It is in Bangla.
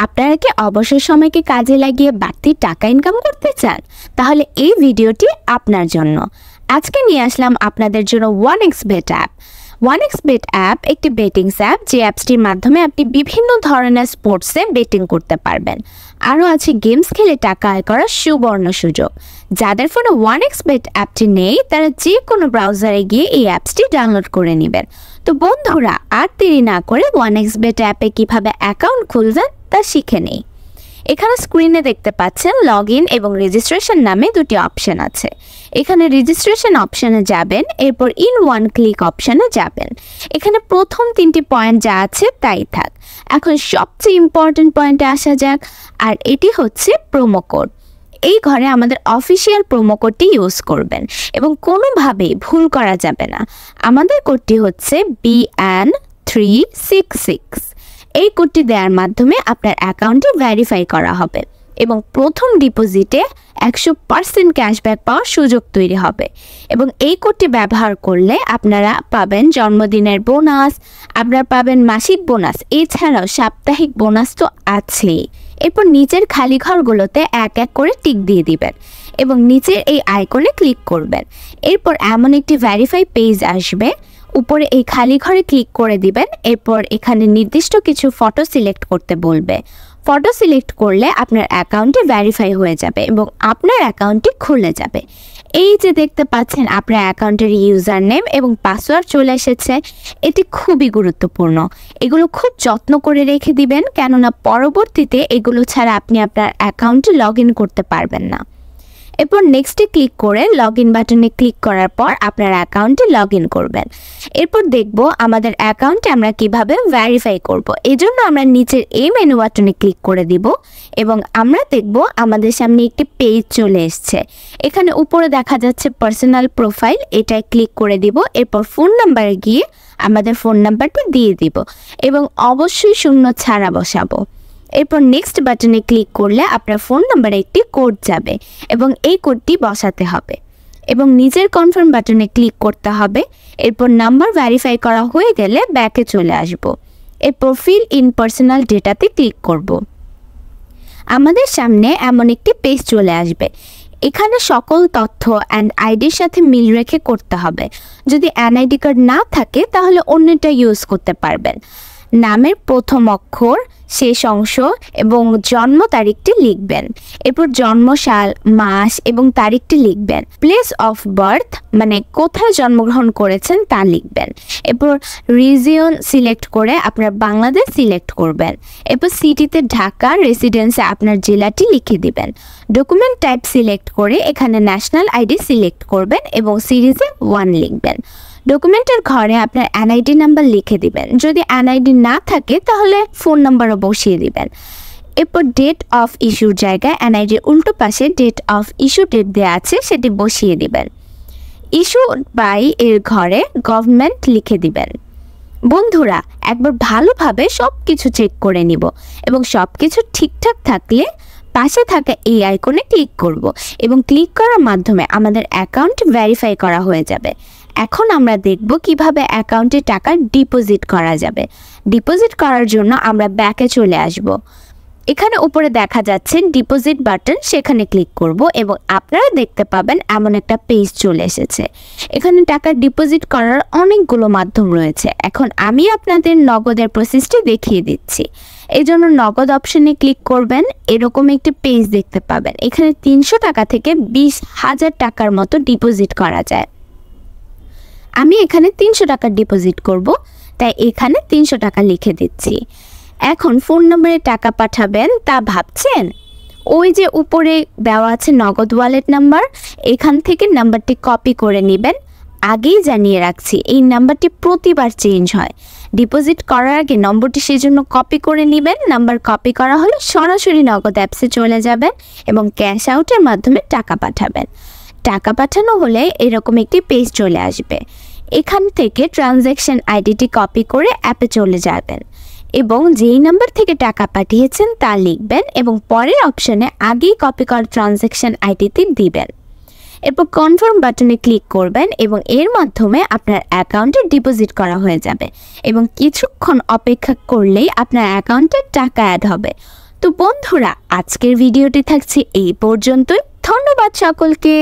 আপনারা কি অবসর সময়কে কাজে লাগিয়ে বাড়তি টাকা ইনকাম করতে চান? তাহলে এই ভিডিওটি আপনার জন্য। আজকে নিয়ে আসলাম আপনাদের জন্য 1xBet অ্যাপ। 1xBet অ্যাপ একটি বেটিংস অ্যাপ, যে অ্যাপসটির মাধ্যমে আপনি বিভিন্ন ধরনের স্পোর্টসে বেটিং করতে পারবেন। আরও আছে গেমস খেলে টাকা আয় করার সুবর্ণ সুযোগ। যাদের ফোনে 1xBet অ্যাপটি নেই তারা যে কোনো ব্রাউজারে গিয়ে এই অ্যাপসটি ডাউনলোড করে নেবেন। তো বন্ধুরা, আর দেরি না করে 1xBet অ্যাপে কীভাবে অ্যাকাউন্ট খুলবেন তা শিখে নেই। এখানে স্ক্রিনে দেখতে পাচ্ছেন লগ ইন এবং রেজিস্ট্রেশন নামে দুটি অপশন আছে। এখানে রেজিস্ট্রেশন অপশানে যাবেন, এরপর ইন ওয়ান ক্লিক অপশানে যাবেন। এখানে প্রথম তিনটি পয়েন্ট যা আছে তাই থাক। এখন সবচেয়ে ইম্পর্টেন্ট পয়েন্টে আসা যাক, আর এটি হচ্ছে প্রোমো কোড। এই ঘরে আমাদের অফিসিয়াল প্রোমো কোডটি ইউজ করবেন এবং কোনোভাবেই ভুল করা যাবে না। আমাদের কোডটি হচ্ছে BN366। এই কোডটি দেওয়ার মাধ্যমে আপনার অ্যাকাউন্টটি ভেরিফাই করা হবে এবং প্রথম ডিপোজিটে 100% ক্যাশব্যাক পাওয়ার সুযোগ তৈরি হবে। এবং এই কোডটি ব্যবহার করলে আপনারা পাবেন জন্মদিনের বোনাস, আপনারা পাবেন মাসিক বোনাস, এছাড়াও সাপ্তাহিক বোনাস তো আছেই। এরপর নিচের খালি ঘরগুলোতে এক এক করে টিক দিয়ে দিবেন এবং নিচের এই আইকনে ক্লিক করবেন। এরপর এমন একটি ভেরিফাই পেজ আসবে, উপরে এই খালি ঘরে ক্লিক করে দিবেন। এরপর এখানে নির্দিষ্ট কিছু ফটো সিলেক্ট করতে বলবে। ফটো সিলেক্ট করলে আপনার অ্যাকাউন্টটি ভেরিফাই হয়ে যাবে এবং আপনার অ্যাকাউন্টটি খুলে যাবে। এই যে দেখতে পাচ্ছেন আপনার অ্যাকাউন্টের ইউজার নেম এবং পাসওয়ার্ড চলে এসেছে। এটি খুবই গুরুত্বপূর্ণ, এগুলো খুব যত্ন করে রেখে দিবেন, কেননা পরবর্তীতে এগুলো ছাড়া আপনি আপনার অ্যাকাউন্টে লগ ইন করতে পারবেন না। এরপর নেক্সটে ক্লিক করে লগ ইন বাটনে ক্লিক করার পর আপনার অ্যাকাউন্টে লগ ইন করবেন। এরপর দেখব আমাদের অ্যাকাউন্টে আমরা কিভাবে ভেরিফাই করব। এজন্য আমরা নিচের এই মেনু বাটনে ক্লিক করে দিব এবং আমরা দেখব আমাদের সামনে একটি পেজ চলে এসছে। এখানে উপরে দেখা যাচ্ছে পার্সোনাল প্রোফাইল, এটায় ক্লিক করে দিব। এরপর ফোন নাম্বারে গিয়ে আমাদের ফোন নাম্বারটি দিয়ে দিব এবং অবশ্যই শূন্য ছাড়া বসাবো। এরপর নেক্সট বাটনে ক্লিক করলে আপনার ফোন নাম্বারে একটি কোড যাবে এবং এই কোডটি বসাতে হবে এবং নিজের কনফার্ম বাটনে ক্লিক করতে হবে। এরপর নাম্বার ভেরিফাই করা হয়ে গেলে ব্যাকে চলে আসব। এরপর ফিল ইন পার্সোনাল ডেটাতে ক্লিক করব। আমাদের সামনে এমন একটি পেজ চলে আসবে। এখানে সকল তথ্য অ্যান্ড আইডির সাথে মিল রেখে করতে হবে। যদি NID কার্ড না থাকে তাহলে অন্যটা ইউজ করতে পারবেন। নামের প্রথম অক্ষর, শেষ অংশ এবং জন্ম তারিখটি লিখবেন। এরপর জন্মসাল, মাস এবং তারিখটি লিখবেন। প্লেস অফ বার্থ মানে কোথায় জন্মগ্রহণ করেছেন তা লিখবেন। এরপর রিজিয়ন সিলেক্ট করে আপনার বাংলাদেশ সিলেক্ট করবেন। এরপর সিটিতে ঢাকা, রেসিডেন্সে আপনার জেলাটি লিখে দিবেন। ডকুমেন্ট টাইপ সিলেক্ট করে এখানে ন্যাশনাল আইডি সিলেক্ট করবেন এবং সিরিজে 1 লিখবেন। ডকুমেন্টের ঘরে আপনার NID নাম্বার লিখে দিবেন। যদি NID না থাকে তাহলে ফোন নাম্বারও বসিয়ে দিবেন। এরপর ডেট অফ ইস্যুর জায়গায় NID উল্টো পাশে ডেট অফ ইস্যু ডেট দেওয়া আছে সেটি বসিয়ে দিবেন। ইস্যু বাই এর ঘরে গভর্নমেন্ট লিখে দিবেন। বন্ধুরা, একবার ভালোভাবে সব কিছু চেক করে নিব এবং সব কিছু ঠিকঠাক থাকলে পাশে থাকা এই আইকনে ক্লিক করব এবং ক্লিক করার মাধ্যমে আমাদের অ্যাকাউন্ট ভেরিফাই করা হয়ে যাবে। এখন আমরা দেখব কিভাবে অ্যাকাউন্টে টাকা ডিপোজিট করা যাবে। ডিপোজিট করার জন্য আমরা ব্যাকে চলে আসব। এখানে উপরে দেখা যাচ্ছে ডিপোজিট বাটন, সেখানে ক্লিক করব এবং আপনারা দেখতে পাবেন এমন একটা পেজ চলে এসেছে। এখানে টাকা ডিপোজিট করার অনেকগুলো মাধ্যম রয়েছে। এখন আমি আপনাদের নগদের প্রসেসটি দেখিয়ে দিচ্ছি। এই জন্য নগদ অপশনে ক্লিক করবেন। এরকম একটি পেজ দেখতে পাবেন। এখানে 300 টাকা থেকে 20,000 টাকার মতো ডিপোজিট করা যায়। আমি এখানে 300 টাকা ডিপোজিট করব, তাই এখানে 300 টাকা লিখে দিচ্ছি। এখন ফোন নম্বরে টাকা পাঠাবেন তা ভাবছেন? ওই যে উপরে দেওয়া আছে নগদ ওয়ালেট নাম্বার, এখান থেকে নাম্বারটি কপি করে নেবেন। আগেই জানিয়ে রাখছি এই নাম্বারটি প্রতিবার চেঞ্জ হয়। ডিপোজিট করার আগে নম্বরটি সেজন্য কপি করে নেবেন। নাম্বার কপি করা হলে সরাসরি নগদ অ্যাপসে চলে যাবেন এবং ক্যাশ আউটের মাধ্যমে টাকা পাঠাবেন। টাকা পাঠানো হলে এরকম একটি পেজ চলে আসবে। এখান থেকে ট্রানজ্যাকশন আইডিটি কপি করে অ্যাপে চলে যাবেন এবং যেই নাম্বার থেকে টাকা পাঠিয়েছেন তা লিখবেন এবং পরের অপশনে আগেই কপি করা ট্রানজ্যাকশন আইডিটি দিবেন। এরপর কনফার্ম বাটনে ক্লিক করবেন এবং এর মাধ্যমে আপনার অ্যাকাউন্টে ডিপোজিট করা হয়ে যাবে এবং কিছুক্ষণ অপেক্ষা করলেই আপনার অ্যাকাউন্টে টাকা অ্যাড হবে। তো বন্ধুরা, আজকের ভিডিওটি থাকছে এই পর্যন্তই। ধন্যবাদ সকলকে।